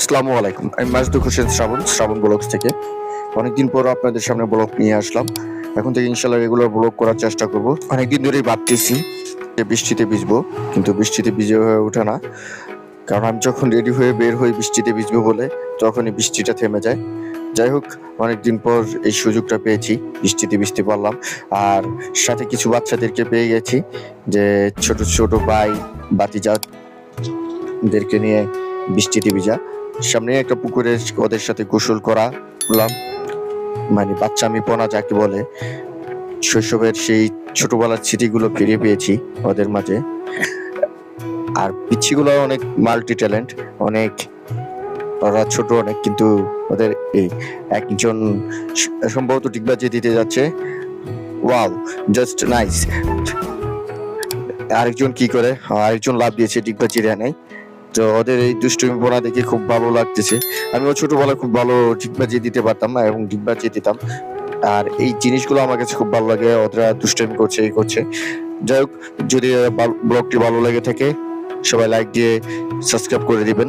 আসসালামু আলাইকুম। আমি মাসুদ হোসেন শ্রাবণ ব্লগস থেকে। অনেকদিন পর আপনাদের সামনে ব্লগ নিয়ে আসলাম। এখন থেকে ইনশাআল্লাহ রেগুলার ব্লগ করার চেষ্টা করব। অনেকদিন ধরেই ভাবতেছি যে বৃষ্টিতে ভিজবো, কিন্তু বৃষ্টিতে ভিজে হয়ে ওঠে না। কারণ আমি যখন রেডি হয়ে বের হই বৃষ্টিতে ভিজবো বলে, তখনই বৃষ্টিটা থেমে যায়। যাই হোক, অনেকদিন পর এই সুযোগটা পেয়েছি, বৃষ্টিতে ভিজতে পারলাম। আর সাথে কিছু বাচ্চাদেরকে পেয়ে গেছি, যে ছোট ছোট ভাই ভাতিজাদেরকে নিয়ে বৃষ্টিতে ভিজা। সামনে একটা পুকুরে ওদের সাথে গোসল করলাম, মানে বাচ্চামিপনা যাকে বলে, শৈশবের সেই ছোটবেলার স্মৃতিগুলো ফিরে পেয়েছি ওদের মাঝে। আর পিচ্ছিগুলো অনেক মাল্টি ট্যালেন্ট, অনেক, ওরা ছোট অনেক, কিন্তু ওদের এই একজন সম্ভবত ডিগবাজি দিতে যাচ্ছে। Wow, just nice. আরেকজন কি করে, আরেকজন লাভ দিয়েছে, ডিগবাজি দেয় নাই। তো ওদের এই দুষ্টুমিপনা দেখে খুব ভালো লাগতেছে। আমিও ছোটবেলায় খুব ভালো ডিগবাজি দিতে পারতাম না, এবং ডিগবাজি দিতাম। আর এই জিনিসগুলো আমার কাছে খুব ভালো লাগে, ওরা দুষ্টামি করছে, এই করছে। যাই হোক, যদি ব্লগটি ভালো লেগে থাকে, সবাই লাইক দিয়ে সাবস্ক্রাইব করে দিবেন।